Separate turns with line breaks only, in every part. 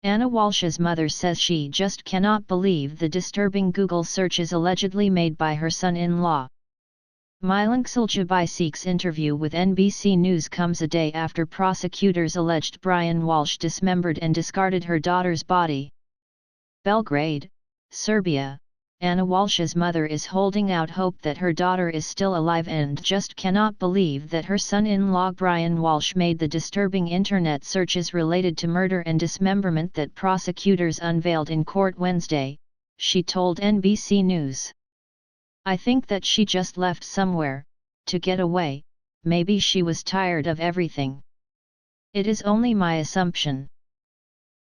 Anna Walshe's mother says she just cannot believe the disturbing Google searches allegedly made by her son-in-law. Walshe's interview with NBC News comes a day after prosecutors alleged Brian Walshe dismembered and discarded her daughter's body. Belgrade, Serbia. Anna Walshe's mother is holding out hope that her daughter is still alive and just cannot believe that her son-in-law Brian Walshe made the disturbing internet searches related to murder and dismemberment that prosecutors unveiled in court Wednesday, she told NBC News. "I think that she just left somewhere, to get away, maybe she was tired of everything. It is only my assumption.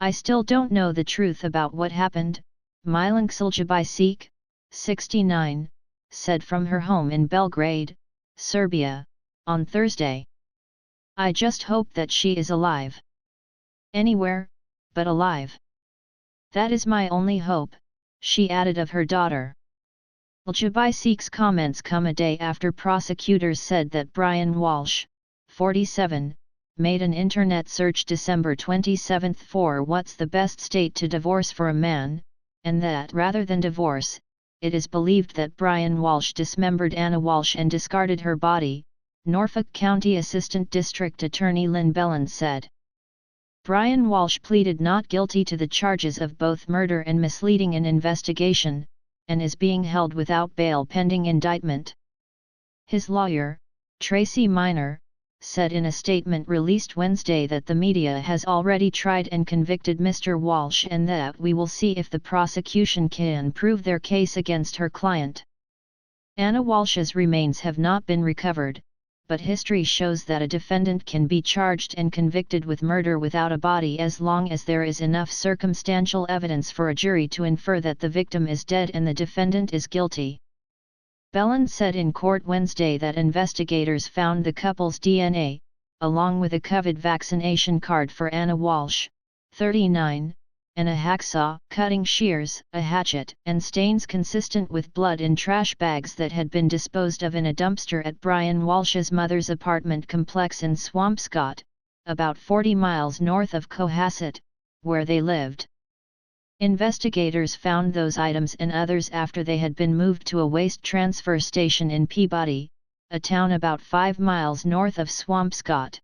I still don't know the truth about what happened," Walshe, 69, said from her home in Belgrade, Serbia, on Thursday. "I just hope that she is alive. Anywhere, but alive. That is my only hope," she added of her daughter. Walshe's comments come a day after prosecutors said that Brian Walshe, 47, made an internet search December 27 for what's the best state to divorce for a man, and that rather than divorce, it is believed that Brian Walshe dismembered Anna Walshe and discarded her body, Norfolk County Assistant District Attorney Lynn Bellin said. Brian Walshe pleaded not guilty to the charges of both murder and misleading an investigation, and is being held without bail pending indictment. His lawyer, Tracy Minor, said in a statement released Wednesday that the media has already tried and convicted Mr. Walshe and that we will see if the prosecution can prove their case against her client. Anna Walshe's remains have not been recovered, but history shows that a defendant can be charged and convicted with murder without a body as long as there is enough circumstantial evidence for a jury to infer that the victim is dead and the defendant is guilty. Bellin said in court Wednesday that investigators found the couple's DNA, along with a COVID vaccination card for Anna Walshe, 39, and a hacksaw, cutting shears, a hatchet, and stains consistent with blood in trash bags that had been disposed of in a dumpster at Brian Walshe's mother's apartment complex in Swampscott, about 40 miles north of Cohasset, where they lived. Investigators found those items and others after they had been moved to a waste transfer station in Peabody, a town about 5 miles north of Swampscott.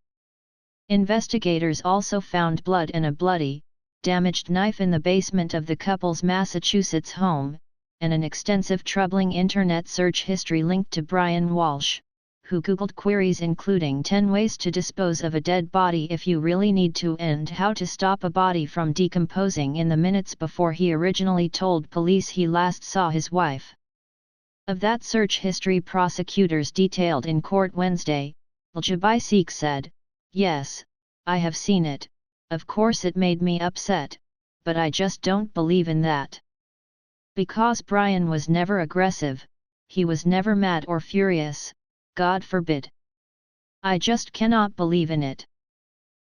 Investigators also found blood and a bloody, damaged knife in the basement of the couple's Massachusetts home, and an extensive troubling internet search history linked to Brian Walshe, who Googled queries including 10 ways to dispose of a dead body if you really need to and how to stop a body from decomposing in the minutes before he originally told police he last saw his wife. Of that search history prosecutors detailed in court Wednesday, Walshe said, "Yes, I have seen it, of course it made me upset, but I just don't believe in that. Because Brian was never aggressive, he was never mad or furious, God forbid. I just cannot believe in it.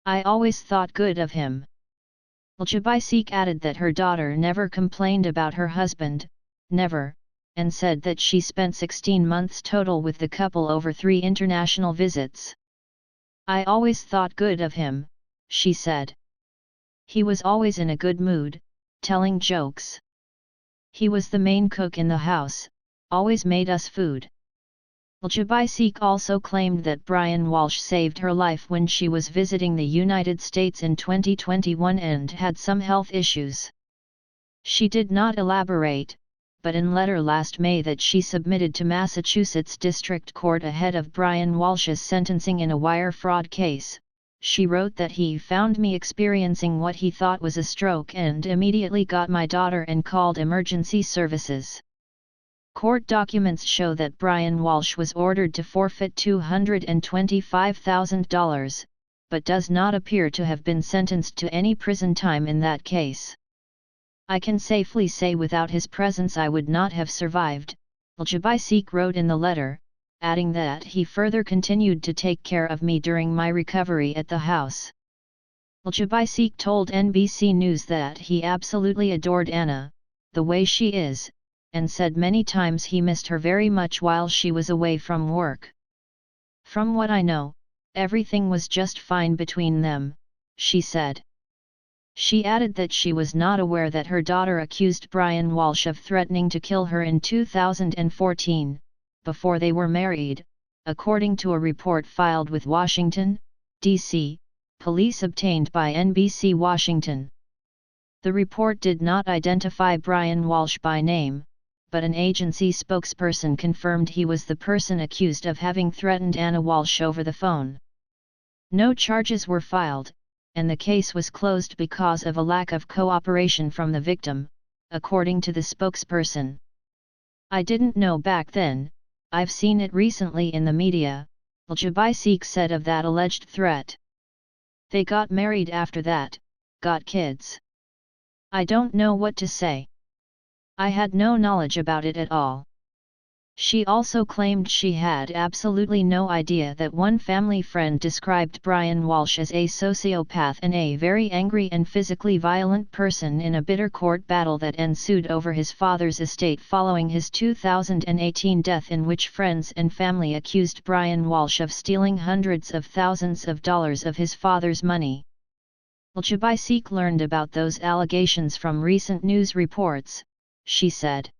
I always thought good of him." Walshe added that her daughter never complained about her husband, never, and said that she spent 16 months total with the couple over 3 international visits. "I always thought good of him," she said. "He was always in a good mood, telling jokes. He was the main cook in the house, always made us food." Walshe also claimed that Brian Walshe saved her life when she was visiting the United States in 2021 and had some health issues. She did not elaborate, but in letter last May that she submitted to Massachusetts District Court ahead of Brian Walshe's sentencing in a wire fraud case, she wrote that he found me experiencing what he thought was a stroke and immediately got my daughter and called emergency services. Court documents show that Brian Walshe was ordered to forfeit $225,000, but does not appear to have been sentenced to any prison time in that case. "I can safely say without his presence I would not have survived," Walshe wrote in the letter, adding that he further continued to take care of me during my recovery at the house. Walshe told NBC News that he absolutely adored Anna, the way she is, and said many times he missed her very much while she was away from work. "From what I know, everything was just fine between them," she said. She added that she was not aware that her daughter accused Brian Walshe of threatening to kill her in 2014, before they were married, according to a report filed with Washington, D.C., police obtained by NBC Washington. The report did not identify Brian Walshe by name, but an agency spokesperson confirmed he was the person accused of having threatened Anna Walshe over the phone. No charges were filed, and the case was closed because of a lack of cooperation from the victim, according to the spokesperson. "I didn't know back then, I've seen it recently in the media," Walshe said of that alleged threat. "They got married after that, got kids. I don't know what to say. I had no knowledge about it at all." She also claimed she had absolutely no idea that one family friend described Brian Walshe as a sociopath and a very angry and physically violent person in a bitter court battle that ensued over his father's estate following his 2018 death, in which friends and family accused Brian Walshe of stealing hundreds of thousands of dollars of his father's money. Walshe learned about those allegations from recent news reports, she said.